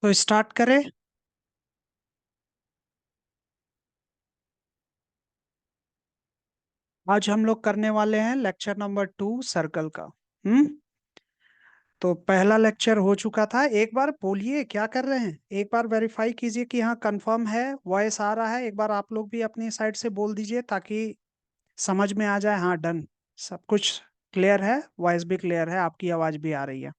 तो स्टार्ट करें। आज हम लोग करने वाले हैं लेक्चर नंबर 2 सर्कल का। हम्म। तो पहला लेक्चर हो चुका था। एक बार बोलिए क्या कर रहे हैं, एक बार वेरीफाई कीजिए कि हाँ कंफर्म है, वॉइस आ रहा है। एक बार आप लोग भी अपनी साइड से बोल दीजिए ताकि समझ में आ जाए। हाँ डन, सब कुछ क्लियर है, वॉइस भी क्लियर है, आपकी आवाज भी आ रही है।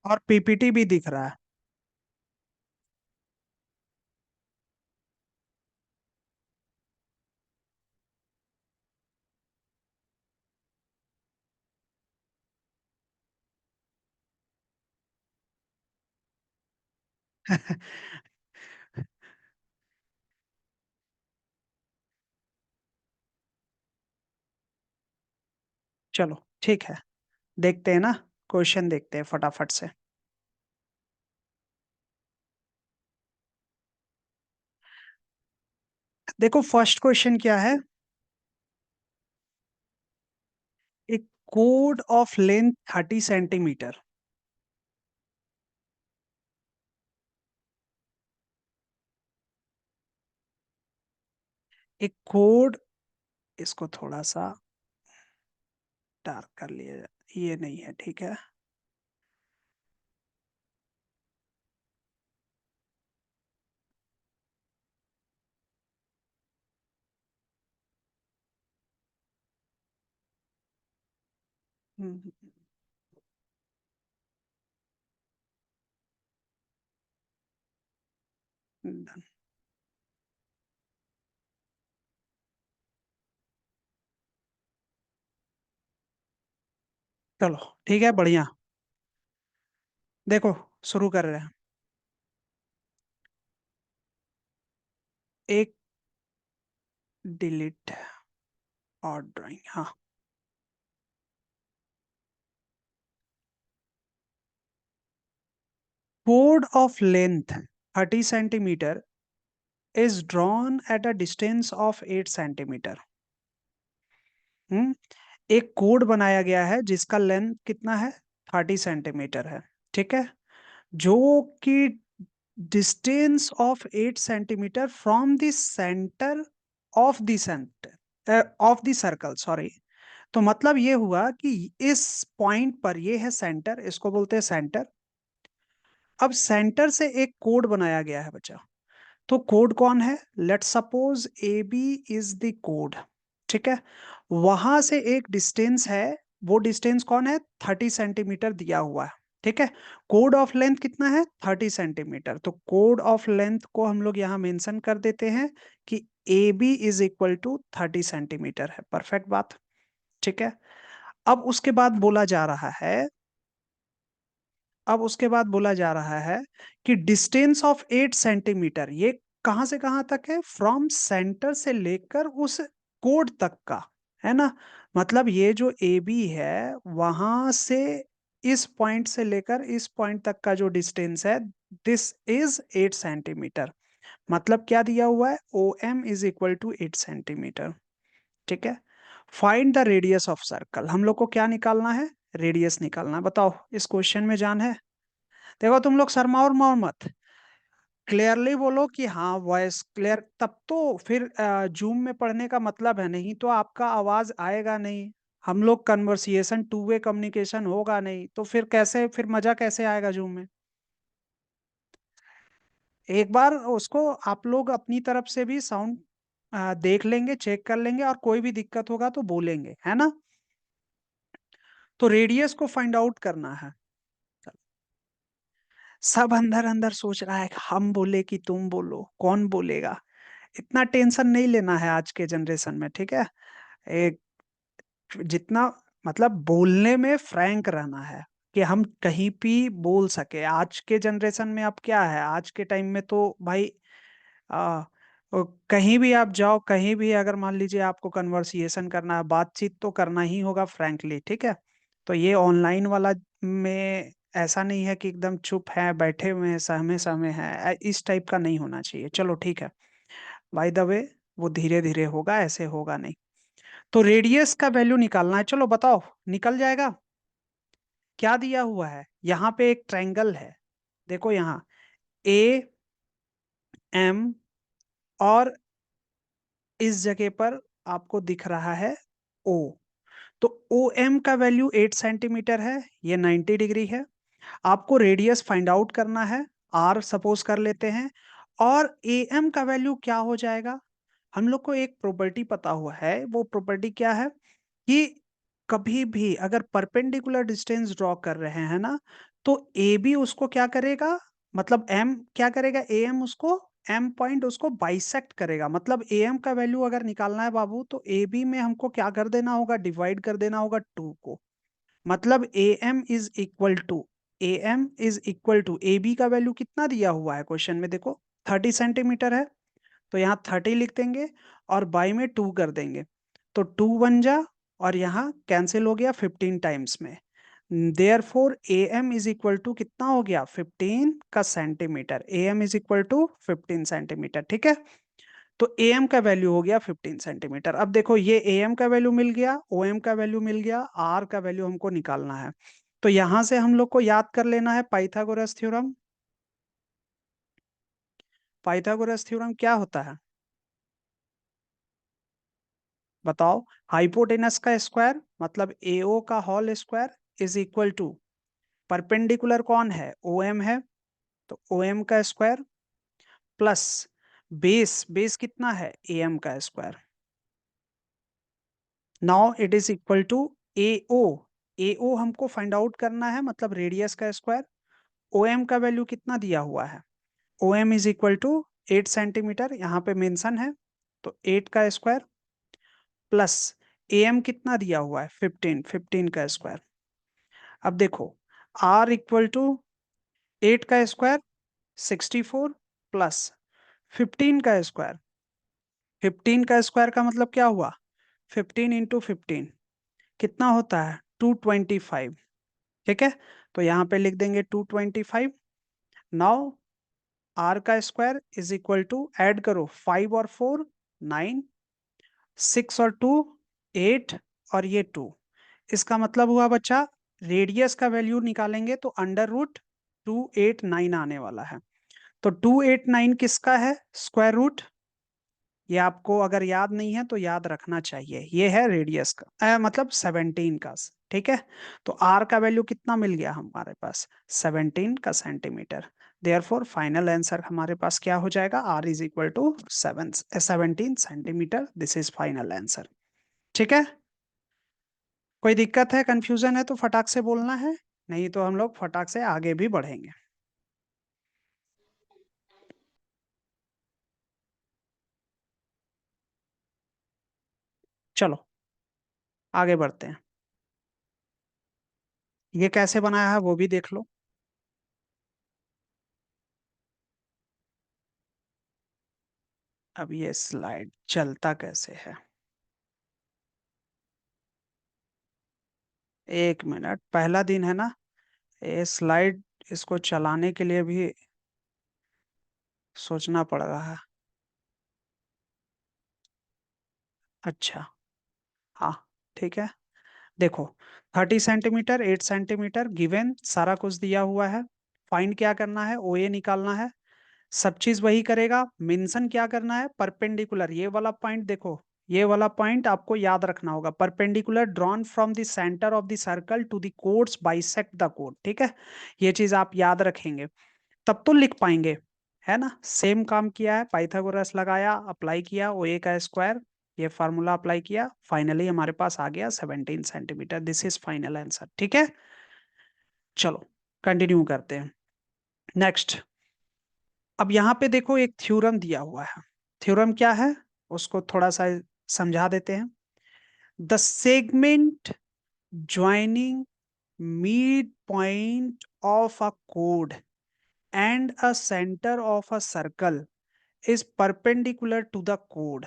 और पीपीटी भी दिख रहा है। चलो ठीक है, देखते हैं ना। क्वेश्चन देखते हैं फटाफट से। देखो फर्स्ट क्वेश्चन क्या है। एक कोड ऑफ लेंथ 30 सेंटीमीटर। एक कोड, इसको थोड़ा सा डार्क कर लिया जाए। ये नहीं है, ठीक है। हम्म, done। चलो ठीक है, बढ़िया। देखो शुरू कर रहे हैं। एक डिलीट और ड्राइंग, हाँ। कोड of length 30 centimeter is drawn at a distance of 8 centimeter. Hmm. एक कोड बनाया गया है जिसका लेंथ कितना है, 30 सेंटीमीटर है। ठीक है। जो कि distance of 8 centimetre from the centre of the centre of the circle, sorry. तो मतलब ये हुआ कि इस पॉइंट पर, ये है सेंटर, इसको बोलते हैं सेंटर। अब सेंटर से एक कोड बनाया गया है बच्चा। तो कोड कौन है, let's suppose A B is the कोड। ठीक है। वहां से एक डिस्टेंस है, वो डिस्टेंस कौन है, 30 सेंटीमीटर दिया हुआ है। ठीक है। कोड ऑफ लेंथ कितना है, 30 सेंटीमीटर। तो कोड ऑफ लेंथ को हम लोग यहाँ मेंशन कर देते हैं कि A B is equal to 30 centimetre है। परफेक्ट बात। ठीक है। अब उसके बाद बोला जा रहा है, अब उसके बाद बोला जा रहा है कि डिस्टेंस ऑफ 8 सेंटीमीटर, ये कहां से कहां तक है, फ्रॉम सेंटर से लेकर उस कोड तक का, है ना। मतलब ये जो ए बी है, वहां से इस पॉइंट से लेकर इस पॉइंट तक का जो डिस्टेंस है, दिस इज 8 सेंटीमीटर। मतलब क्या दिया हुआ है, O M is equal to 8 centimetre. ठीक है। Find the radius of circle, हम लोग को क्या निकालना है, रेडियस निकालना है। बताओ इस क्वेश्चन में जान है। देखो तुम लोग शर्मा और मोर मत, क्लियरली बोलो कि हाँ वॉइस क्लियर, तब तो फिर जूम में पढ़ने का मतलब है, नहीं तो आपका आवाज आएगा नहीं। हम लोग कन्वर्सिएशन, टू वे कम्युनिकेशन होगा नहीं, तो फिर कैसे, फिर मजा कैसे आएगा जूम में। एक बार उसको आप लोग अपनी तरफ से भी साउंड देख लेंगे, चेक कर लेंगे, और कोई भी दिक्कत होगा तो बोलेंगे, है ना। तो रेडियस को फाइंड आउट करना है। सब अंदर अंदर सोच रहा है, हम बोले कि तुम बोलो, कौन बोलेगा। इतना टेंशन नहीं लेना है आज के जनरेशन में, ठीक है। एक, जितना मतलब बोलने में फ्रैंक रहना है, कि हम कहीं भी बोल सके। आज के जनरेशन में अब क्या है, आज के टाइम में तो भाई आ, कहीं भी आप जाओ, कहीं भी अगर मान लीजिए आपको कन्वर्सिएशन करना है, बातचीत तो करना ही होगा फ्रैंकली, ठीक है। तो ये ऑनलाइन वाला में ऐसा नहीं है कि एकदम चुप है, बैठे हुए हैं, सहमे सहमे हैं, इस टाइप का नहीं होना चाहिए। चलो ठीक है। बाय द वे, वो धीरे धीरे होगा, ऐसे होगा नहीं। तो रेडियस का वैल्यू निकालना है, चलो बताओ निकल जाएगा। क्या दिया हुआ है, यहाँ पे एक ट्रायंगल है, देखो यहाँ ए एम, और इस जगह पर आपको दिख रहा है ओ। तो ओ एम का वैल्यू 8 सेंटीमीटर है, ये 90 डिग्री है। आपको रेडियस फाइंड आउट करना है, आर सपोज कर लेते हैं। और ए एम का वैल्यू क्या हो जाएगा, हम लोग को एक प्रॉपर्टी पता हुआ है, वो प्रॉपर्टी क्या है कि कभी भी अगर परपेंडिकुलर डिस्टेंस ड्रॉ कर रहे हैं ना, तो ए बी उसको क्या करेगा, मतलब एम क्या करेगा, ए एम उसको एम पॉइंट उसको बाइसेक्ट करेगा। मतलब ए एम का वैल्यू अगर निकालना है बाबू, तो ए बी में हमको क्या कर देना होगा, डिवाइड कर देना होगा 2 को। मतलब A M is equal to, A M is equal to A B का वैल्यू कितना दिया हुआ है क्वेश्चन में, देखो 30 सेंटीमीटर है, तो यहाँ 30 लिख देंगे और बाई में 2 कर देंगे, तो 2 बन जा, और यहाँ कैंसिल हो गया 15 टाइम्स में। Therefore A M is equal to कितना हो गया, 15 का centimetre, A M is equal to 15 centimetre, ठीक है। तो ए एम का वैल्यू हो गया 15 सेंटीमीटर। अब देखो ये ए एम का वैल्यू मिल गया, ओ एम का वैल्यू मिल गया, आर का वैल्यू हमको निकालना है। तो यहां से हम लोग को याद कर लेना है पाइथागोरस थ्योरम। पाइथागोरस थ्योरम क्या होता है बताओ। हाइपोटेनस का स्क्वायर मतलब एओ का whole square is equal to, perpendicular कौन है, ओ एम है, तो ओ एम का स्क्वायर प्लस बेस, बेस कितना है, ए एम का square. Now it is equal to A O, A O हमको फाइंड आउट करना है, मतलब रेडियस का स्क्वायर। ओ एम का वैल्यू कितना दिया हुआ है, O M is equal to 8 centimeter, यहाँ पे मेंशन है, तो 8 का स्क्वायर प्लस ए एम कितना दिया हुआ है 15, 15 का स्क्वायर। अब देखो आर इक्वल टू 8 का स्क्वायर 64 प्लस 15 का स्क्वायर, 15 का स्क्वायर का मतलब क्या हुआ, 15 इंटू 15 कितना होता है 225, ठीक है। तो यहाँ पे लिख देंगे 225। नाउ आर का square is equal to, add करो 5 और 4 9, 6 और 2 8, और ये 2। इसका मतलब हुआ बच्चा, रेडियस का वैल्यू निकालेंगे तो अंडर रूट 289 आने वाला है। तो 289 किसका है, स्क्वायर रूट। ये आपको अगर याद नहीं है तो याद रखना चाहिए, ये है रेडियस का मतलब 17 का, ठीक है। तो आर का वैल्यू कितना मिल गया हमारे पास, 17 का सेंटीमीटर। देयरफॉर फाइनल आंसर हमारे पास क्या हो जाएगा, R is equal to 17 centimetre, this is final answer, ठीक है। कोई दिक्कत है, कंफ्यूजन है तो फटाक से बोलना है, नहीं तो हम लोग फटाक से आगे भी बढ़ेंगे। चलो आगे बढ़ते हैं। ये कैसे बनाया है वो भी देख लो। अब ये स्लाइड चलता कैसे है, 1 मिनट, पहला दिन है ना, ये स्लाइड इसको चलाने के लिए भी सोचना पड़ रहा है। अच्छा, हाँ ठीक है। देखो 30 सेंटीमीटर 8 सेंटीमीटर गिवन, सारा कुछ दिया हुआ है। फाइंड क्या करना है, ओ ए निकालना है, सब चीज वही करेगा। मेंशन क्या करना है, परपेंडिकुलर, ये वाला पॉइंट देखो, ये वाला पॉइंट आपको याद रखना होगा, perpendicular drawn from the centre of the circle to the chords bisect the कोड, ठीक है। ये चीज आप याद रखेंगे तब तो लिख पाएंगे, है ना। सेम काम किया है, पाइथागोरस लगाया, अप्लाई किया, ओ ए का स्क्वायर, ये फार्मूला अप्लाई किया, फाइनली हमारे पास आ गया 17 centimetre, this is final answer, ठीक है। चलो कंटिन्यू करते हैं नेक्स्ट। अब यहाँ पे देखो एक थ्योरम दिया हुआ है, थ्योरम क्या है उसको थोड़ा सा समझा देते हैं। The segment joining mid point of a code and a centre of a circle is perpendicular to the code.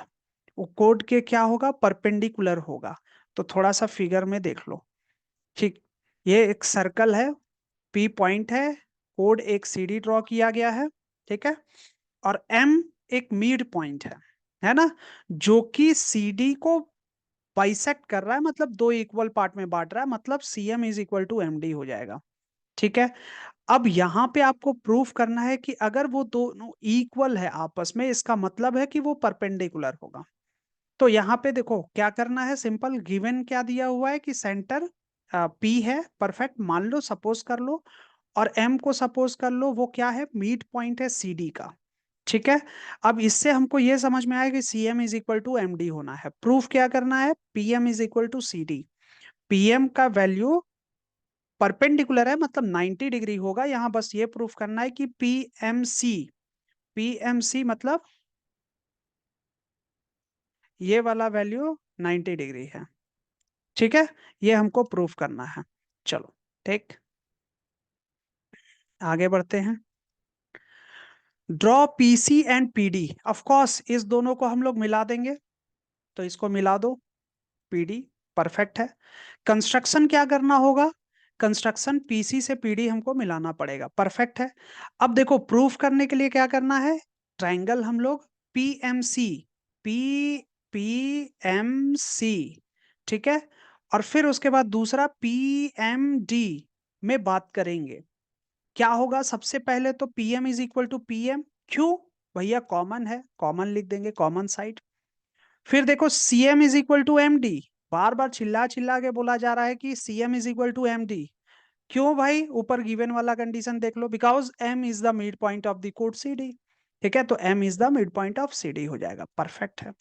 वो कोड के क्या होगा, परपेंडिकुलर होगा। तो थोड़ा सा फिगर में देख लो, ठीक। ये एक सर्कल है, पी पॉइंट है, कोड एक सीडी ड्रॉ किया गया है, ठीक है। और एम एक मिड पॉइंट है ना, जो कि सीडी को बाइसेक्ट कर रहा है, मतलब दो इक्वल पार्ट में बांट रहा है, मतलब CM is equal to MD हो जाएगा। ठीक है। अब यहां पे आपको प्रूफ करना है कि अगर वो दोनों इक्वल है आपस में, इसका मतलब है कि वो परपेंडिकुलर होगा। तो यहाँ पे देखो क्या करना है, सिंपल, गिवन क्या दिया हुआ है कि सेंटर पी है, परफेक्ट मान लो, सपोज कर लो, और एम को सपोज कर लो वो क्या है, मिड पॉइंट है सी डी का। ठीक है। अब इससे हमको ये समझ में आया कि C M is equal to M D होना है। प्रूफ क्या करना है, P M is equal to C D. P M का वैल्यू परपेंडिकुलर है, मतलब 90 डिग्री होगा। यहाँ बस ये प्रूफ करना है कि P M C, P M C मतलब ये वाला वैल्यू 90 डिग्री है। ठीक है। ये हमको प्रूफ करना है। चलो, ठीक, आगे बढ़ते हैं। Draw PC and PD. Of course इस दोनों को हम लोग मिला देंगे, तो इसको मिला दो, पीडी, परफेक्ट है। कंस्ट्रक्शन क्या करना होगा, कंस्ट्रक्शन पीसी से पीडी हमको मिलाना पड़ेगा, परफेक्ट है। अब देखो प्रूफ करने के लिए क्या करना है, ट्राइंगल हम लोग PMC, P P M C, ठीक है, और फिर उसके बाद दूसरा पीएमडी में बात करेंगे। क्या होगा, सबसे पहले तो PM is equal to PM, क्यों, भैया कॉमन है, कॉमन लिख देंगे, कॉमन साइड। फिर देखो CM is equal to M D, बार बार चिल्ला चिल्ला के बोला जा रहा है कि CM is equal to M D. क्यों भाई, ऊपर गिवन वाला कंडीशन देख लो, because M is the mid point of the कोड सी डी। ठीक है, तो M is the mid point of C D हो जाएगा, परफेक्ट है।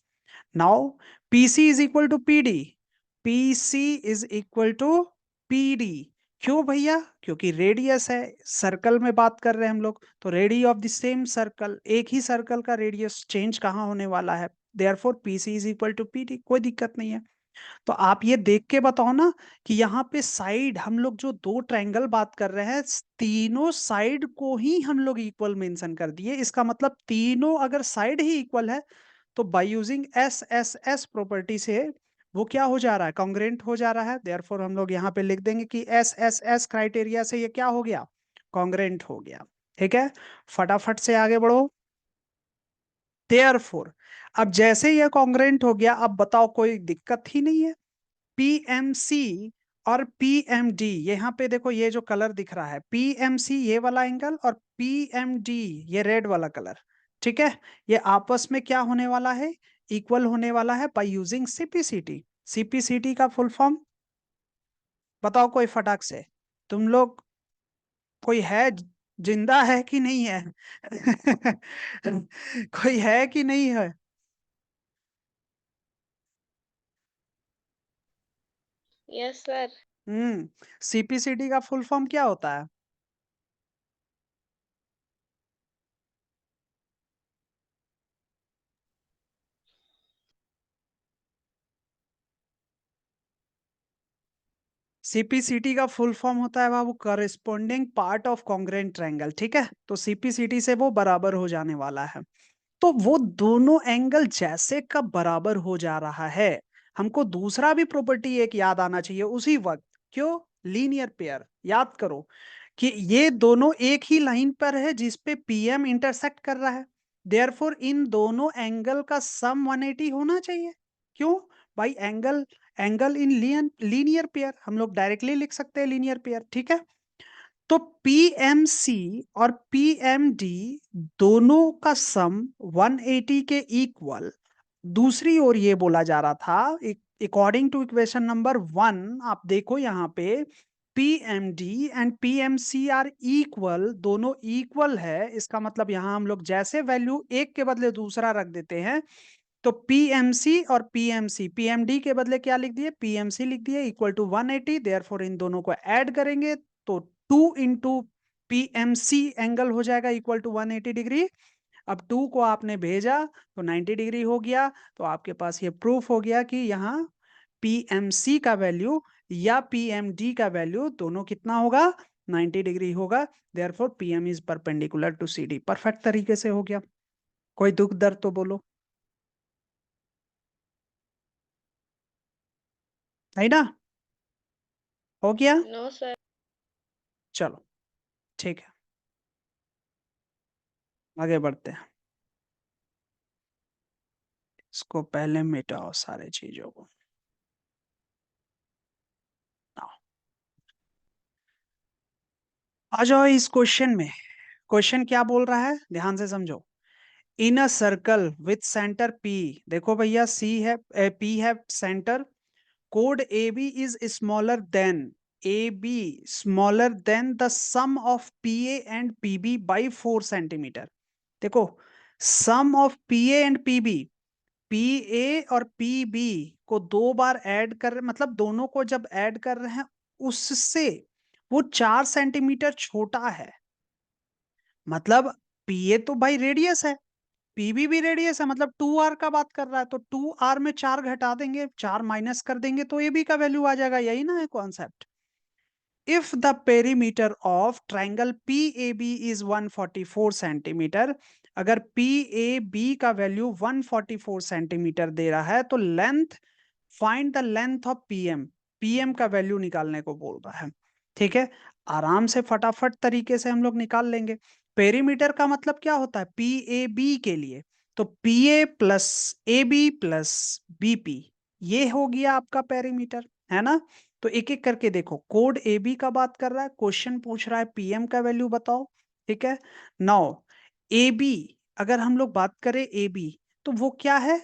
Now PC is equal to PD, PC is equal to PD. क्यों भैया, क्योंकि रेडियस है, सर्कल में बात कर रहे हैं हम लोग, तो radii of the same circle, एक ही सर्कल का रेडियस चेंज कहाँ होने वाला है, therefore PC is equal to PD, कोई दिक्कत नहीं है। तो आप ये देख के बताओ ना कि यहाँ पे साइड हम लोग जो दो ट्रायंगल बात कर रहे हैं, तीनों साइड को ही हम लोग इक्वल मेंशन कर दिए, इसका मतलब तीनों अगर साइड ही इक्वल है तो by using S S S property से वो क्या हो जा रहा है, कॉन्ग्रेंट हो जा रहा है। देयरफॉर हम लोग यहाँ पे लिख देंगे कि एस एस एस क्राइटेरिया से ये क्या हो गया, कॉन्ग्रेंट हो गया। ठीक है, फटाफट से आगे बढ़ो। देयरफॉर अब जैसे ये कॉन्ग्रेंट हो गया, अब बताओ कोई दिक्कत ही नहीं है। पीएमसी और पीएमडी, यहाँ पे देखो ये जो कलर दिख रहा है, पीएमसी ये वाला एंगल और पीएमडी ये रेड वाला कलर, ठीक है, ये आपस में क्या होने वाला है, इक्वल होने वाला है बाय यूजिंग सीपीसीटी। सीपीसीटी का फुल फॉर्म बताओ कोई फटाक से, तुम लोग, कोई है, जिंदा है कि नहीं है? कोई है कि नहीं है? Yes sir. सीपीसीटी का फुल फॉर्म क्या होता है? सीपीसीटी का फुल फॉर्म होता है बाबू corresponding part of congruent triangle. ठीक है, तो सीपीसीटी से वो बराबर हो जाने वाला है। तो वो दोनों एंगल जैसे का बराबर हो जा रहा है, हमको दूसरा भी प्रॉपर्टी एक याद आना चाहिए उसी वक्त। क्यों, लीनियर पेयर, याद करो कि ये दोनों एक ही लाइन पर है जिसपे पीएम इंटरसेक्ट कर रहा है, देयरफॉर इन दोनों एंगल का सम 180 होना चाहिए। क्यों भाई, angle, angle in linear pair, हम लोग डायरेक्टली लिख सकते हैं लीनियर पेयर। ठीक है, तो पीएमसी और पीएमडी दोनों का सम 180 के इक्वल। दूसरी ओर ये बोला जा रहा था, अकॉर्डिंग टू इक्वेशन नंबर 1, आप देखो यहाँ पे PMD and PMC are equal, दोनों इक्वल है, इसका मतलब यहाँ हम लोग जैसे वैल्यू एक के बदले दूसरा रख देते हैं, तो पीएमसी और पीएमसी, पीएमडी के बदले क्या लिख दिए, पीएमसी लिख दिए, इक्वल टू 180, देयरफॉर इन दोनों को ऐड करेंगे तो 2 इंटू पीएमसी एंगल हो जाएगा इक्वल टू 180 डिग्री। अब 2 को आपने भेजा तो 90 डिग्री हो गया, तो आपके पास ये प्रूफ हो गया कि यहाँ पीएमसी का वैल्यू या पीएमडी का वैल्यू दोनों कितना होगा, 90 डिग्री होगा। Therefore PM is perpendicular to CD, perfect तरीके से हो गया। कोई दुख दर्द तो बोलो, है ना, हो गया। No sir. चलो, ठीक है, आगे बढ़ते हैं। इसको पहले मिटाओ सारे चीजों को। आ जाओ इस क्वेश्चन में। क्वेश्चन क्या बोल रहा है, ध्यान से समझो। In a circle with center P, देखो भैया सी है, पी है सेंटर, कोड A B is smaller than, A B smaller than the sum of P A and P B by 4 centimeter. देखो, sum of P A and P B, P A और P B को 2 बार add कर रहे, मतलब दोनों को जब add कर रहे हैं उससे वो 4 सेंटीमीटर छोटा है। मतलब पी ए तो भाई रेडियस है, पीबी भी रेडियस है, मतलब 2 आर का बात कर रहा है, तो 2 आर में 4 घटा देंगे, 4 माइनस कर देंगे तो ए बी का वैल्यू आ जाएगा, यही ना है concept. If the perimeter of triangle P A B is 144 centimetre, अगर पी ए बी का वैल्यू 144 सेंटीमीटर दे रहा है तो length, find the length of PM, PM का वैल्यू निकालने को बोल रहा है। ठीक है, आराम से फटाफट तरीके से हम लोग निकाल लेंगे। पेरीमीटर का मतलब क्या होता है, पी ए बी के लिए, तो P A plus A B plus BP, ये हो गया आपका पेरीमीटर, है ना। तो एक एक करके देखो, कोड ए बी का बात कर रहा है, क्वेश्चन पूछ रहा है पीएम का वैल्यू बताओ। ठीक है, नाउ ए बी, अगर हम लोग बात करें ए बी, तो वो क्या है,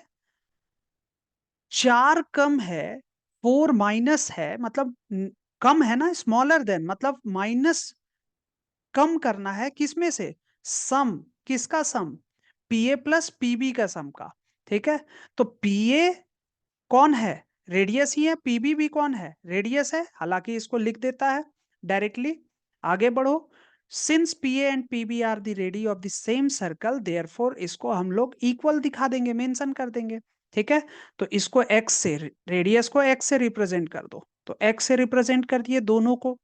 4 कम है, 4 माइनस है, मतलब कम है ना, स्मॉलर देन मतलब माइनस, कम करना है किसमें से, सम, किसका सम, पीए प्लस पीबी का सम का। ठीक है, तो पीए कौन है, रेडियस ही है, पीबी भी कौन है, रेडियस है, हालांकि इसको लिख देता है डायरेक्टली। आगे बढ़ो, since P A and P B are the radii of the same circle, therefore इसको हम लोग इक्वल दिखा देंगे, मेंशन कर देंगे। ठीक है, तो इसको एक्स से, रेडियस को एक्स से रिप्रेजेंट कर दो, तो एक्स से रिप्रेजेंट कर दिए दोनों को,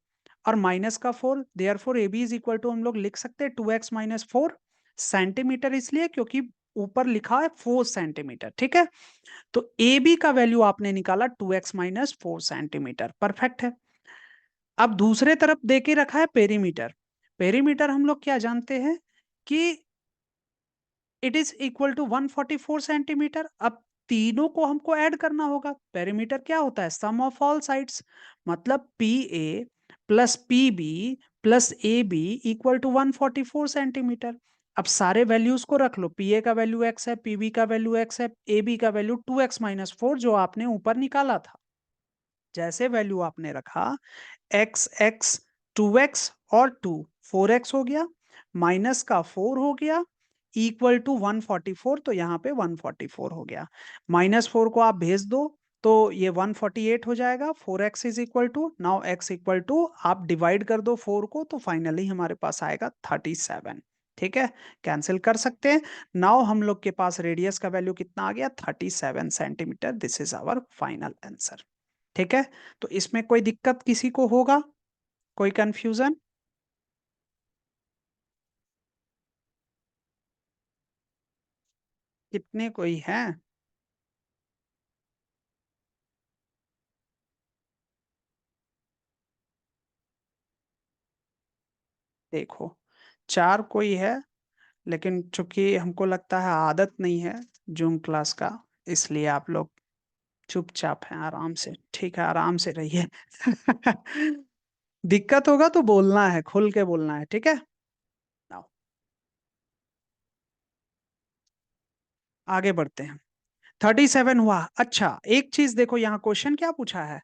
और माइनस का 4, therefore A B is equal to हम लोग लिख सकते हैं 2x - 4 सेंटीमीटर, इसलिए क्योंकि ऊपर लिखा है 4 सेंटीमीटर। ठीक है, तो ए बी का वैल्यू आपने निकाला 2x - 4 सेंटीमीटर, परफेक्ट है। अब दूसरे तरफ देके रखा है पेरीमीटर, पेरीमीटर हम लोग क्या जानते हैं कि it is equal to 144 centimetre. अब तीनों को हमको ऐड करना होगा, पेरीमीटर क्या होता है, सम ऑफ ऑल साइड्स, मतलब P A plus P B plus A B equal to 144 centimetre. अब सारे वैल्यूज को रख लो, पी ए का वैल्यू एक्स है, पी बी का वैल्यू एक्स है, ए बी का वैल्यू 2x - 4 जो आपने ऊपर निकाला था। जैसे वैल्यू आपने रखा, एक्स एक्स, 2x और 2, 4x हो गया, माइनस का 4 हो गया, इक्वल टू 144, तो यहाँ पे 144 हो गया। -4 को आप भेज दो तो ये 148 हो जाएगा, 4x is equal to, now x equal to, आप डिवाइड कर दो 4 को तो फाइनली हमारे पास आएगा 37। ठीक है, कैंसिल कर सकते हैं। नाउ हम लोग के पास रेडियस का वैल्यू कितना आ गया, 37 centimetre, this is our final answer. ठीक है, तो इसमें कोई दिक्कत किसी को होगा, कोई कंफ्यूजन? कितने कोई है? देखो, 4 कोई है, लेकिन चूंकि हमको लगता है आदत नहीं है जूम क्लास का, इसलिए आप लोग चुपचाप हैं, आराम से, ठीक है, आराम से रहिए। दिक्कत होगा तो बोलना है, खुल के बोलना है, ठीक है। आओ, आगे बढ़ते हैं। 37 हुआ। अच्छा, एक चीज देखो, यहाँ क्वेश्चन क्या पूछा है,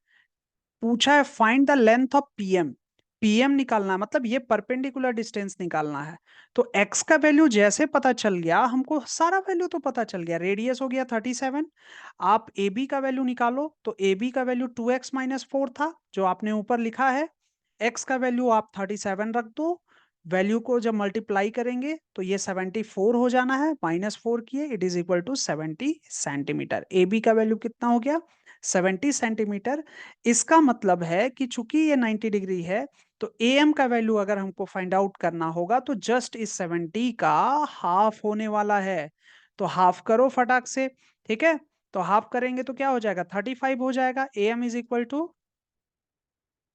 पूछा है find the length of PM, PM निकालना है, मतलब ये परपेंडिकुलर डिस्टेंस निकालना है। तो एक्स का वैल्यू जैसे पता चल गया हमको, सारा वैल्यू तो पता चल गया, रेडियस हो गया 37। आप ए बी का वैल्यू निकालो, तो ए बी का वैल्यू 2x - 4 था जो आपने ऊपर लिखा है, एक्स का वैल्यू आप 37 रख दो, वैल्यू को जब मल्टीप्लाई करेंगे तो ये 74 हो जाना है, -4 किए, it is equal to 70 centimetre. A B का वैल्यू कितना हो गया, 70 सेंटीमीटर। इसका मतलब है कि चूंकि ये 90 डिग्री है, तो ए एम का वैल्यू अगर हमको फाइंड आउट करना होगा तो जस्ट इस 70 का हाफ होने वाला है, तो हाफ करो फटाक से। ठीक है, तो हाफ करेंगे तो क्या हो जाएगा, 35 हो जाएगा, A M is equal to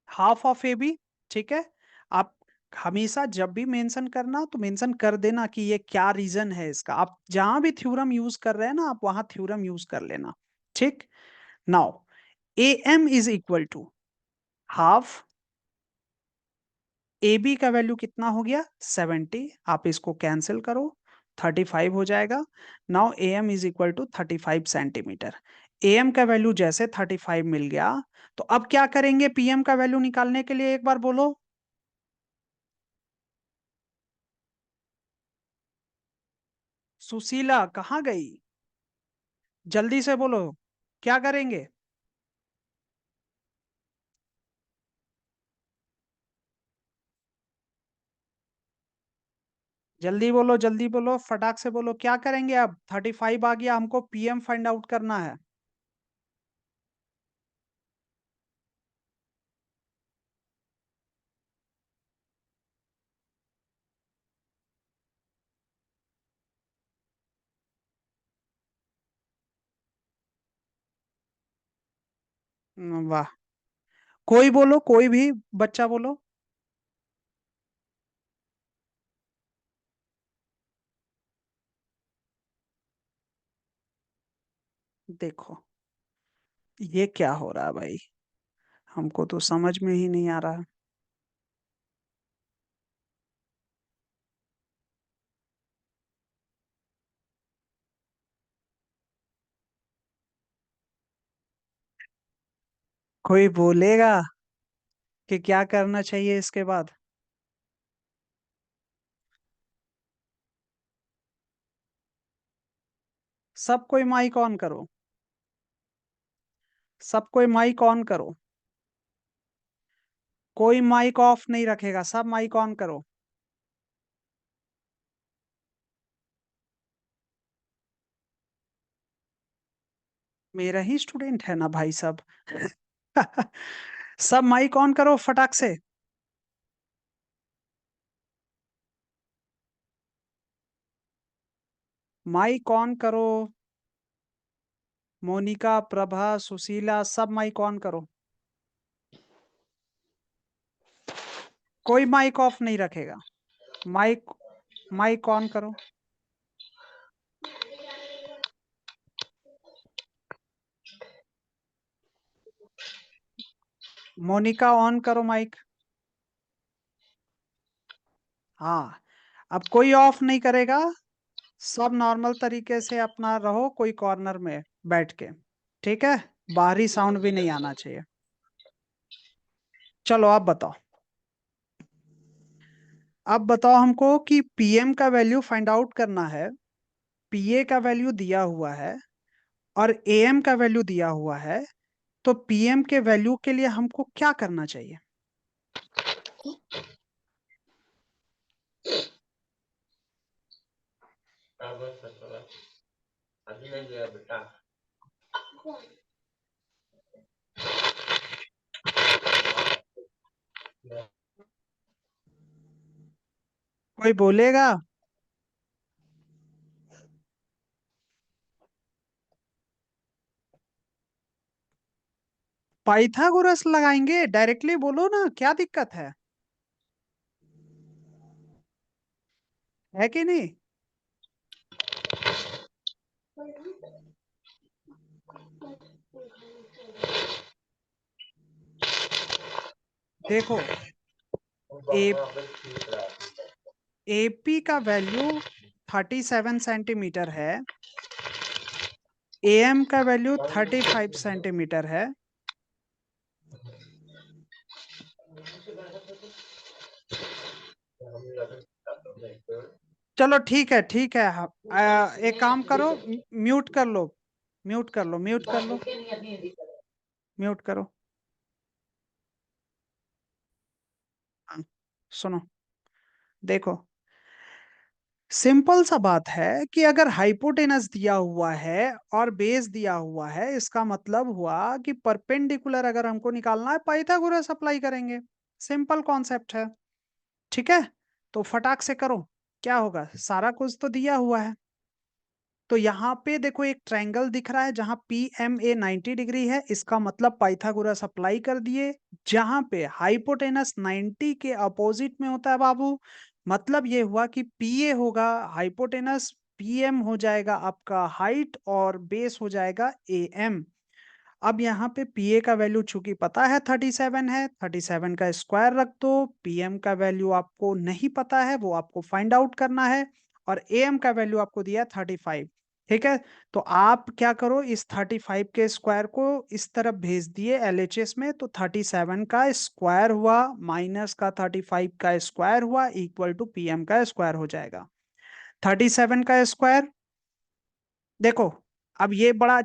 half of A B. ठीक है, आप हमेशा जब भी मेंशन करना तो मेंशन कर देना कि ये क्या रीजन है इसका, आप जहां भी थ्योरम यूज कर रहे हैं ना, आप वहां थ्योरम यूज कर लेना। ठीक, now, A M is equal to, half, A B का वैल्यू कितना हो गया 70, आप इसको कैंसिल करो 35 हो जाएगा। Now A M is equal to 35 centimetre. A M का वैल्यू जैसे 35 मिल गया, तो अब क्या करेंगे पीएम का वैल्यू निकालने के लिए, एक बार बोलो। सुशीला कहाँ गई? जल्दी से बोलो, क्या करेंगे? जल्दी बोलो, जल्दी बोलो, फटाक से बोलो, क्या करेंगे? अब 35 आ गया, हमको पीएम फाइंड आउट करना है। वाह, कोई बोलो, कोई भी बच्चा बोलो। देखो, ये क्या हो रहा है भाई, हमको तो समझ में ही नहीं आ रहा। कोई बोलेगा कि क्या करना चाहिए इसके बाद? सब कोई माइक ऑन करो, सब कोई माइक ऑन करो, कोई माइक ऑफ नहीं रखेगा, सब माइक ऑन करो। मेरा ही स्टूडेंट है ना भाई सब। सब माइक ऑन करो फटाक से। माइक ऑन करो। मोनिका, प्रभा, सुशीला, सब माइक ऑन करो। कोई माइक ऑफ नहीं रखेगा। माइक माइक ऑन करो। मोनिका ऑन करो माइक। हाँ, अब कोई ऑफ नहीं करेगा। सब नॉर्मल तरीके से अपना रहो, कोई कॉर्नर में बैठ के। ठीक है, बाहरी साउंड भी नहीं आना चाहिए। चलो आप बताओ। अब बताओ हमको कि पीएम का वैल्यू फाइंड आउट करना है। पीए का वैल्यू दिया हुआ है और एएम का वैल्यू दिया हुआ है, तो पीएम के वैल्यू के लिए हमको क्या करना चाहिए? कोई बोलेगा? पाइथागोरस लगाएंगे, डायरेक्टली बोलो ना, क्या दिक्कत है कि नहीं? देखो, ए एपी का वैल्यू 37 सेंटीमीटर है, एएम का वैल्यू 35 सेंटीमीटर है। चलो ठीक है, ठीक है, एक काम करो, म्यूट कर लो, म्यूट कर लो, म्यूट कर लो, म्यूट करो। हाँ, सुनो, देखो, सिंपल सा बात है कि अगर हाइपोटेनस दिया हुआ है और बेस दिया हुआ है, इसका मतलब हुआ कि परपेंडिकुलर अगर हमको निकालना है, पाइथागोरस अप्लाई करेंगे। सिंपल कॉन्सेप्ट है। ठीक है, तो फटाक से करो। क्या होगा, सारा कुछ तो दिया हुआ है। तो यहाँ पे देखो एक ट्रायंगल दिख रहा है जहां पी एम ए 90 डिग्री है, इसका मतलब पाइथागोरस अप्लाई कर दिए। जहां पे हाइपोटेनस 90 के अपोजिट में होता है बाबू, मतलब ये हुआ कि पी ए होगा हाइपोटेनस, पी एम हो जाएगा आपका हाइट, और बेस हो जाएगा ए एम। अब यहाँ पे पीए का वैल्यू चूंकि पता है 37 है, 37 का स्क्वायर रख दो। पीएम का वैल्यू आपको नहीं पता है, वो आपको फाइंड आउट करना है। और एएम का वैल्यू आपको दिया है 35। ठीक है, तो आप क्या करो, इस 35 के स्क्वायर को इस तरफ भेज दिए एलएचएस में, तो 37 का स्क्वायर हुआ माइनस का 35 का स्क्वायर हुआ इक्वल टू पीएम का स्क्वायर हो जाएगा। 37 का स्क्वायर, देखो अब ये बड़ा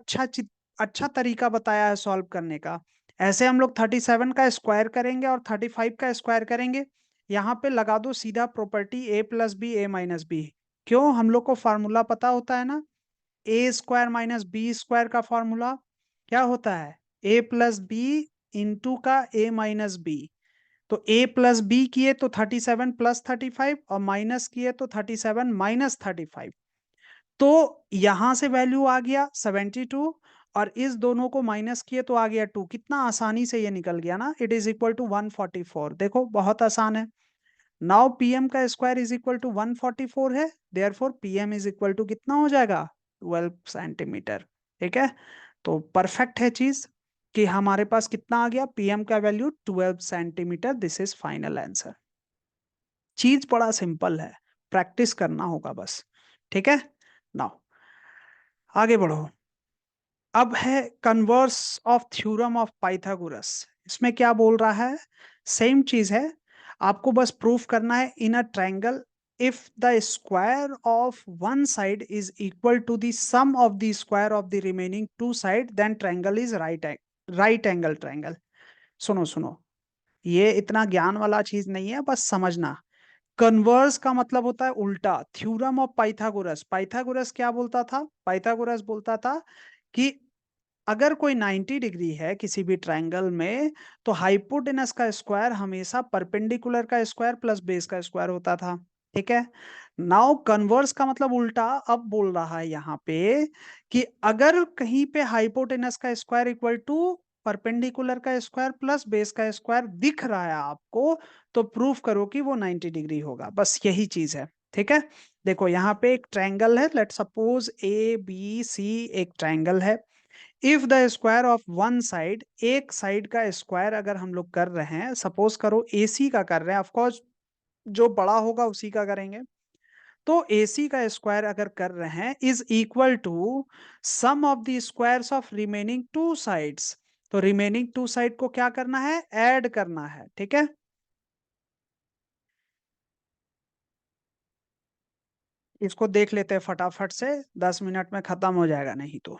अच्छा तरीका बताया है सॉल्व करने का। ऐसे हम लोग 37 का स्क्वायर करेंगे और 35 का स्क्वायर करेंगे। यहाँ पे लगा दो सीधा प्रॉपर्टी ए प्लस बी ए माइनस बी। क्यों, हम लोग को फार्मूला पता होता है ना, ए स्क्वायर माइनस बी स्क्वायर का फॉर्मूला क्या होता है, ए प्लस बी इंटू का ए माइनस बी। तो ए प्लस बी किए तो 37 प्लस 35 और माइनस किए तो 37 माइनस 35। तो यहां से वैल्यू आ गया 72 और इस दोनों को माइनस किए तो आ गया 2। कितना आसानी से ये निकल गया ना, इट इज इक्वल टू 144। देखो बहुत आसान है। नाउ पीएम का स्क्वायर इज इक्वल टू 144 है, therefore PM is equal to कितना हो जाएगा, 12 सेंटीमीटर। ठीक है, तो परफेक्ट है चीज कि हमारे पास कितना आ गया, पीएम का value 12 centimetre. This is final answer. चीज बड़ा सिंपल है, प्रैक्टिस करना होगा बस। ठीक है, नाउ आगे बढ़ो। अब है converse of theorem of Pythagoras. इसमें क्या बोल रहा है, सेम चीज है, आपको बस प्रूफ करना है in a triangle if the square of one side is equal to the sum of the square of the remaining two side then triangle is right angle triangle. सुनो सुनो, ये इतना ज्ञान वाला चीज नहीं है, बस समझना। कन्वर्स का मतलब होता है उल्टा। थ्योरम ऑफ पाइथागोरस, पाइथागोरस क्या बोलता था, पाइथागोरस बोलता था कि अगर कोई 90 डिग्री है किसी भी ट्रायंगल में, तो हाइपोटेनस का स्क्वायर हमेशा परपेंडिकुलर का स्क्वायर प्लस बेस का स्क्वायर होता था। ठीक है, नाउ कन्वर्स का मतलब उल्टा। अब बोल रहा है यहाँ पे कि अगर कहीं पे हाइपोटेनस का स्क्वायर इक्वल टू परपेंडिकुलर का स्क्वायर प्लस बेस का स्क्वायर दिख रहा है आपको, तो प्रूफ करो कि वो 90 डिग्री होगा। बस यही चीज है। ठीक है, देखो यहाँ पे एक ट्रायंगल है, let suppose A B C एक ट्रायंगल है। If the square of one side, एक साइड का स्क्वायर अगर हम लोग कर रहे हैं, सपोज करो एसी का कर रहे हैं, ऑफकोर्स जो बड़ा होगा उसी का करेंगे। तो एसी का स्क्वायर अगर कर रहे हैं is equal to sum of the squares of remaining two sides. तो रिमेनिंग टू साइड को क्या करना है, ऐड करना है। ठीक है, इसको देख लेते हैं फटाफट से, 10 मिनट में खत्म हो जाएगा नहीं तो।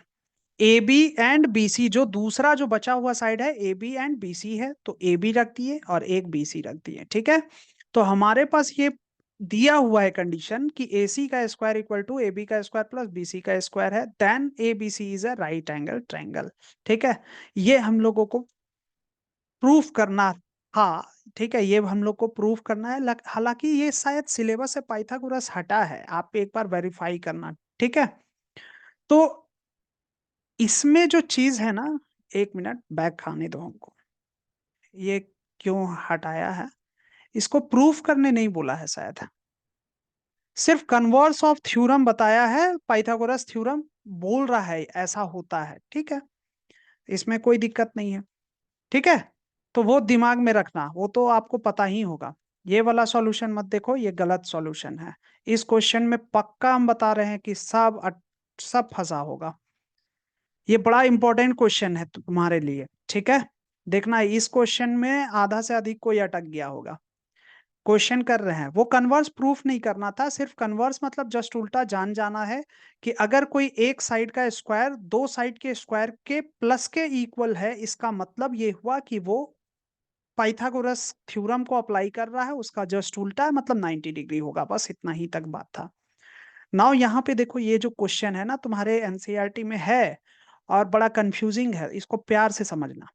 A B and B C, जो दूसरा जो बचा हुआ साइड है A B and B C है, तो ए बी रख दिए और एक बी सी रख दिए। ठीक है, तो हमारे पास ये दिया हुआ है कंडीशन कि ए सी का square equal to A B का स्क्वायर प्लस बी सी का स्क्वायर है, then A B C is a right angle triangle. ठीक है, ये हम लोगों को प्रूफ करना। हाँ ठीक है, ये हम लोग को प्रूफ करना है। हालांकि ये शायद सिलेबस से पाइथागोरस हटा है, आप एक बार वेरीफाई करना। ठीक है, तो इसमें जो चीज है ना, एक मिनट बैक खाने दो हमको। ये क्यों हटाया है, इसको प्रूफ करने नहीं बोला है शायद, सिर्फ कन्वर्स ऑफ थ्योरम बताया है। पाइथागोरस थ्योरम बोल रहा है ऐसा होता है। ठीक है, इसमें कोई दिक्कत नहीं है। ठीक है, तो वो दिमाग में रखना, वो तो आपको पता ही होगा। ये वाला सॉल्यूशन मत देखो, ये गलत सॉल्यूशन है। इस क्वेश्चन में पक्का हम बता रहे हैं कि सब फंसा होगा। ये बड़ा इंपॉर्टेंट क्वेश्चन है तुम्हारे लिए। ठीक है, देखना इस क्वेश्चन में आधा से अधिक कोई अटक गया होगा। क्वेश्चन कर रहे हैं, वो कन्वर्स प्रूफ नहीं करना था, सिर्फ कन्वर्स मतलब जस्ट उल्टा जान जाना है कि अगर कोई एक साइड का स्क्वायर दो साइड के स्क्वायर के प्लस के इक्वल है, इसका मतलब ये हुआ कि वो पाइथागोरस थ्योरम को अप्लाई कर रहा है, उसका जस्ट उल्टा है, मतलब 90 डिग्री होगा। बस इतना ही तक बात था। नाउ यहाँ पे देखो, ये जो क्वेश्चन है ना तुम्हारे एनसीईआरटी में है और बड़ा कंफ्यूजिंग है, इसको प्यार से समझना।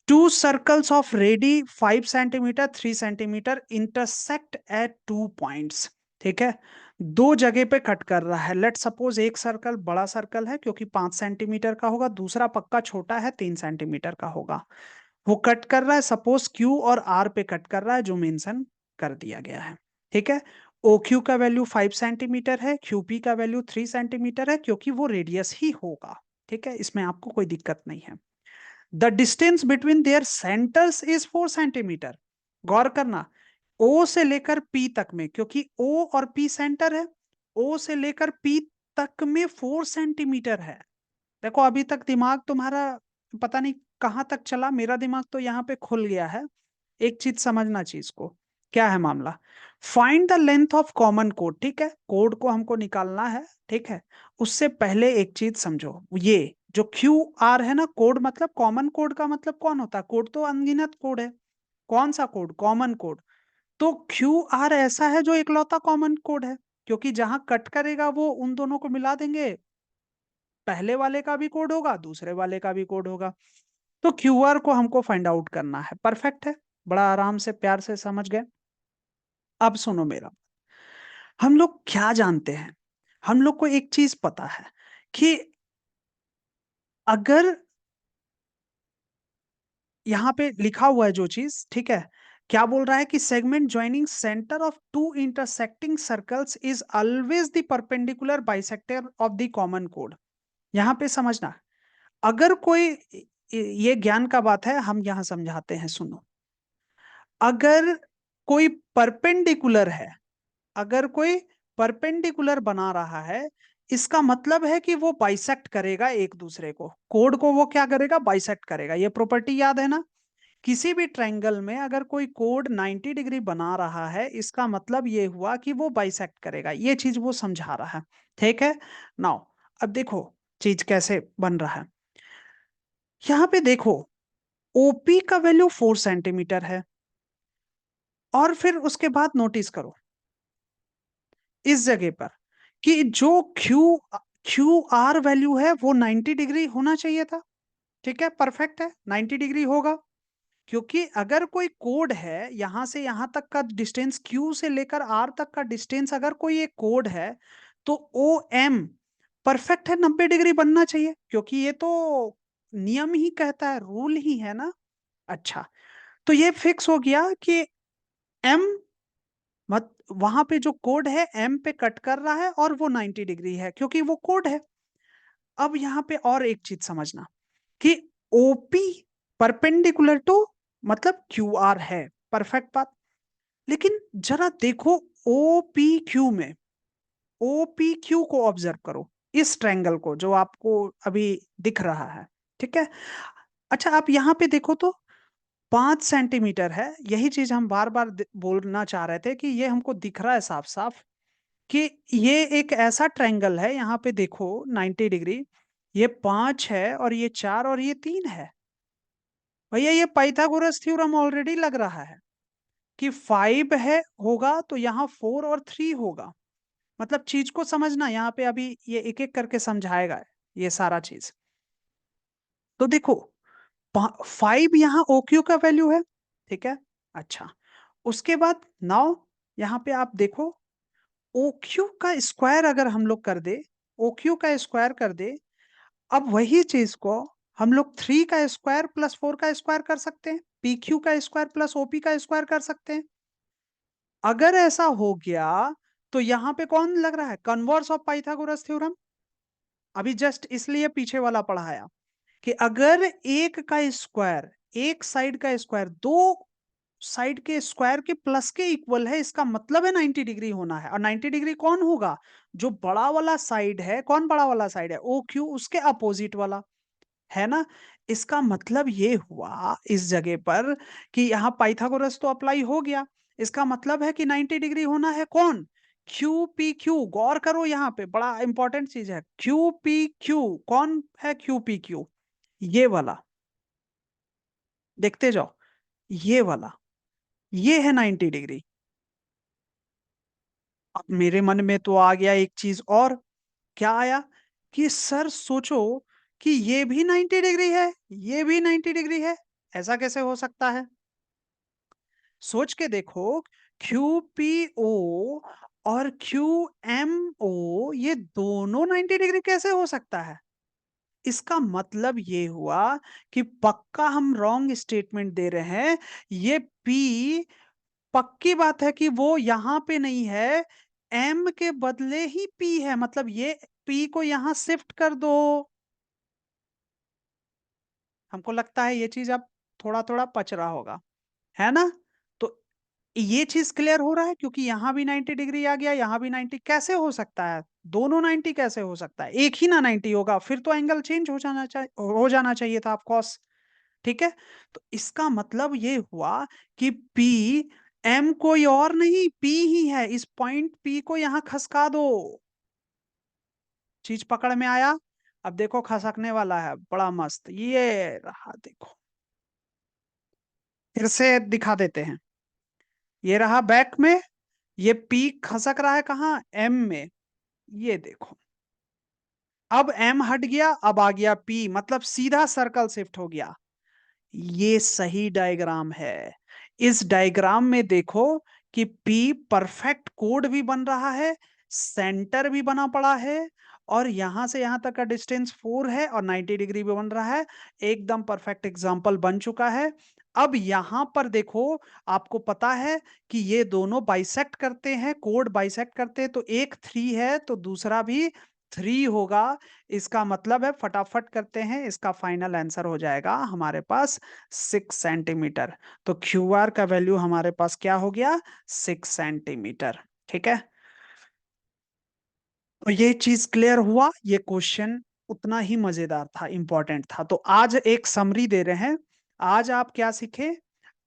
To circles of ready 5 centimetre 3 centimetre intersect at 2 points. ठीक है, दो जगह पे कट कर रहा है। लेट सपोज एक सर्कल बड़ा सर्कल है क्योंकि 5 सेंटीमीटर का होगा, दूसरा पक्का छोटा है 3 सेंटीमीटर का होगा। वो कट कर रहा है, सपोज क्यू और आर पे कट कर रहा है, जो मेंशन कर दिया गया है। ठीक है, ओ क्यू का वैल्यू 5 सेंटीमीटर है, क्यू पी का वैल्यू 3 सेंटीमीटर है, क्योंकि वो रेडियस ही होगा। ठीक है, इसमें आपको कोई दिक्कत नहीं है। The distance between their centers is 4 centimeter. गौर करना, ओ से लेकर पी तक में, क्योंकि ओ और पी सेंटर है, ओ से लेकर पी तक में 4 सेंटीमीटर है। देखो अभी तक दिमाग तुम्हारा पता नहीं कहाँ तक चला, मेरा दिमाग तो यहाँ पे खुल गया है। एक चीज समझना, चीज को क्या है मामला। Find the length of common code, ठीक है, कोड को हमको निकालना है, ठीक है। उससे पहले एक चीज समझो, ये जो क्यू आर है ना, कोड मतलब कॉमन कोड का मतलब कौन होता है? कोड तो अनगिनत कोड है। कौन सा कोड? Common code. तो क्यू आर ऐसा है जो इकलौता कॉमन कोड है, क्योंकि जहां कट करेगा वो उन दोनों को मिला देंगे, पहले वाले का भी कोड होगा, दूसरे वाले का भी कोड होगा। तो क्यूआर को हमको फाइंड आउट करना है। परफेक्ट है, बड़ा आराम से प्यार से समझ गए। अब सुनो मेरा, हम लोग क्या जानते हैं, हम लोग को एक चीज पता है कि अगर यहां पे लिखा हुआ है जो चीज, ठीक है, क्या बोल रहा है कि segment joining centre of two intersecting circles is always the perpendicular bisector of the common कोड। यहां पे समझना, अगर कोई, ये ज्ञान का बात है, हम यहां समझाते हैं, सुनो। अगर कोई परपेंडिकुलर है, अगर कोई परपेंडिकुलर बना रहा है, इसका मतलब है कि वो बाइसेक्ट करेगा एक दूसरे को, कोड को वो क्या करेगा? बाइसेक्ट करेगा। ये प्रॉपर्टी याद है ना? किसी भी ट्रायंगल में अगर कोई कोड 90 डिग्री बना रहा है, इसका मतलब ये हुआ कि वो बाइसेक्ट करेगा। ये चीज वो समझा रहा है, ठीक है। नाउ अब देखो चीज कैसे बन रहा है। यहां पे देखो, ओपी का वैल्यू 4 सेंटीमीटर है, और फिर उसके बाद नोटिस करो इस जगह पर कि जो क्यू क्यू आर वैल्यू है वो 90 डिग्री होना चाहिए था। ठीक है, परफेक्ट है, 90 डिग्री होगा। क्योंकि अगर कोई कोड है, यहां से यहां तक का डिस्टेंस, क्यू से लेकर आर तक का डिस्टेंस, अगर कोई एक कोड है, तो ओ एम परफेक्ट है, 90 डिग्री बनना चाहिए, क्योंकि ये तो नियम ही कहता है, रूल ही है ना। अच्छा, तो ये फिक्स हो गया कि एम, मत वहां पे जो कोड है एम पे कट कर रहा है और वो 90 डिग्री है, क्योंकि वो कोड है। अब यहाँ पे और एक चीज समझना कि ओपी परपेंडिकुलर टू मतलब क्यू आर है, परफेक्ट बात। लेकिन जरा देखो, ओ पी क्यू में, ओ पी क्यू को ऑब्जर्व करो, इस ट्रायंगल को जो आपको अभी दिख रहा है, ठीक है। अच्छा, आप यहाँ पे देखो तो 5 सेंटीमीटर है। यही चीज हम बार बार बोलना चाह रहे थे कि ये हमको दिख रहा है साफ साफ कि ये एक ऐसा ट्रायंगल है, यहाँ पे देखो 90 डिग्री, ये 5 है और ये 4 और ये 3 है। भैया ये पाइथागोरस थ्योरम ऑलरेडी लग रहा है कि 5 है होगा तो यहाँ 4 और 3 होगा। मतलब चीज को समझना, यहाँ पे अभी ये एक एक करके समझाएगा ये सारा चीज। तो देखो, 5 यहाँ OQ का वैल्यू है, ठीक है। अच्छा, उसके बाद नाउ यहाँ पे आप देखो, OQ का स्क्वायर अगर हम लोग कर दे, OQ का स्क्वायर कर दे, अब वही चीज को हम लोग 3 का स्क्वायर प्लस 4 का स्क्वायर कर सकते हैं, PQ का स्क्वायर प्लस OP का स्क्वायर कर सकते हैं। अगर ऐसा हो गया तो यहाँ पे कौन लग रहा है? Converse of Pythagoras theorem. अभी जस्ट इसलिए पीछे वाला पढ़ाया कि अगर एक का स्क्वायर, एक साइड का स्क्वायर दो साइड के स्क्वायर के प्लस के इक्वल है, इसका मतलब है 90 डिग्री होना है। और 90 डिग्री कौन होगा? जो बड़ा वाला साइड है। कौन बड़ा वाला साइड है? ओ क्यू, उसके अपोजिट वाला, है ना। इसका मतलब ये हुआ इस जगह पर कि यहाँ पाइथागोरस तो अप्लाई हो गया। इसका मतलब है कि 90 डिग्री होना है कौन? Q P Q. गौर करो, यहाँ पे बड़ा इंपॉर्टेंट चीज है, क्यू पी क्यू। कौन है क्यू पी क्यू? ये वाला, देखते जाओ, ये वाला, ये है 90 डिग्री। अब मेरे मन में तो आ गया एक चीज और। क्या आया? कि सर सोचो कि ये भी 90 डिग्री है, ये भी 90 डिग्री है, ऐसा कैसे हो सकता है? सोच के देखो, क्यू पी ओ और क्यू एम ओ, ये दोनों 90 डिग्री कैसे हो सकता है? इसका मतलब ये हुआ कि पक्का हम रॉन्ग स्टेटमेंट दे रहे हैं। ये पी, पक्की बात है कि वो यहां पे नहीं है, एम के बदले ही पी है। मतलब ये पी को यहां शिफ्ट कर दो, हमको लगता है ये चीज अब थोड़ा थोड़ा पच रहा होगा, है ना? तो ये चीज क्लियर हो रहा है, क्योंकि यहां भी 90 डिग्री आ गया, यहां भी 90 कैसे हो सकता है? दोनों 90 कैसे हो सकता है? एक ही ना 90 होगा, फिर तो एंगल चेंज हो जाना चाहिए था ऑफ कोर्स। ठीक है। तो इसका मतलब ये हुआ कि पी एम कोई और नहीं, पी ही है। इस पॉइंट पी को यहां खसका दो। चीज पकड़ में आया? अब देखो खसकने वाला है, बड़ा मस्त ये रहा, देखो फिर से दिखा देते हैं। ये रहा बैक में, ये पी खसक रहा है कहाँ? एम में। ये देखो, अब एम हट गया, अब आ गया पी, मतलब सीधा सर्कल शिफ्ट हो गया। ये सही डायग्राम है। इस डायग्राम में देखो कि पी परफेक्ट कोड भी बन रहा है, सेंटर भी बना पड़ा है, और यहां से यहां तक का डिस्टेंस 4 है, और 90 डिग्री भी बन रहा है। एकदम परफेक्ट एग्जाम्पल बन चुका है। अब यहां पर देखो, आपको पता है कि ये दोनों बाइसेक्ट करते हैं, कोड बाइसेक्ट करते हैं, तो एक 3 है तो दूसरा भी 3 होगा। इसका मतलब है, फटाफट करते हैं, इसका फाइनल आंसर हो जाएगा हमारे पास 6 सेंटीमीटर। तो क्यू आर का वैल्यू हमारे पास क्या हो गया? 6 सेंटीमीटर। ठीक है। तो ये चीज क्लियर हुआ। ये क्वेश्चन उतना ही मजेदार था, इंपॉर्टेंट था। तो आज एक समरी दे रहे हैं। आज आप क्या सीखे?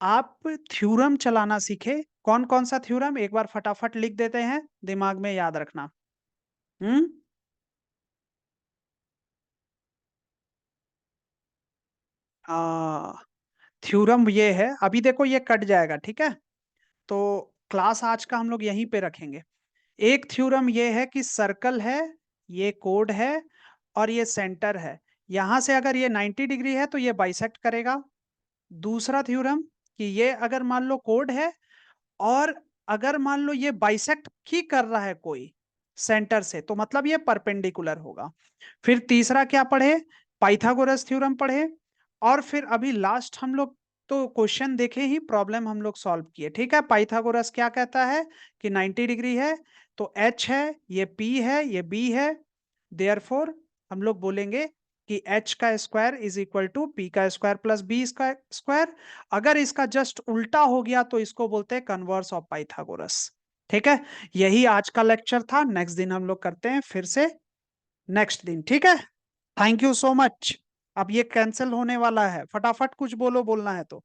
आप थ्योरम चलाना सीखे। कौन कौन सा थ्योरम, एक बार फटाफट लिख देते हैं, दिमाग में याद रखना। हम्म। आ थ्योरम ये है, अभी देखो ये कट जाएगा, ठीक है? तो क्लास आज का हम लोग यहीं पे रखेंगे। एक थ्योरम ये है कि सर्कल है, ये कोड है, और ये सेंटर है। यहां से अगर ये 90 डिग्री है तो ये बाइसेक्ट करेगा। दूसरा थ्योरम कि ये अगर मान लो कोड है, और अगर मान लो ये बाइसेक्ट ही कर रहा है कोई सेंटर से, तो मतलब ये परपेंडिकुलर होगा। फिर तीसरा क्या पढ़े? पाइथागोरस थ्योरम पढ़े। और फिर अभी लास्ट हम लोग तो क्वेश्चन देखे ही, प्रॉब्लम हम लोग सॉल्व किए। ठीक है। पाइथागोरस क्या कहता है कि 90 डिग्री है तो एच है, ये पी है, ये बी है। देयरफॉर हम लोग बोलेंगे कि एच का square is equal to P का स्क्वायर प्लस बी का स्क्वायर। अगर इसका जस्ट उल्टा हो गया तो इसको बोलते हैं कन्वर्स ऑफ पाइथागोरस। ठीक है। यही आज का लेक्चर था। नेक्स्ट दिन हम लोग करते हैं फिर से, नेक्स्ट दिन। ठीक है। Thank you so much. अब ये कैंसिल होने वाला है, फटाफट कुछ बोलो, बोलना है तो।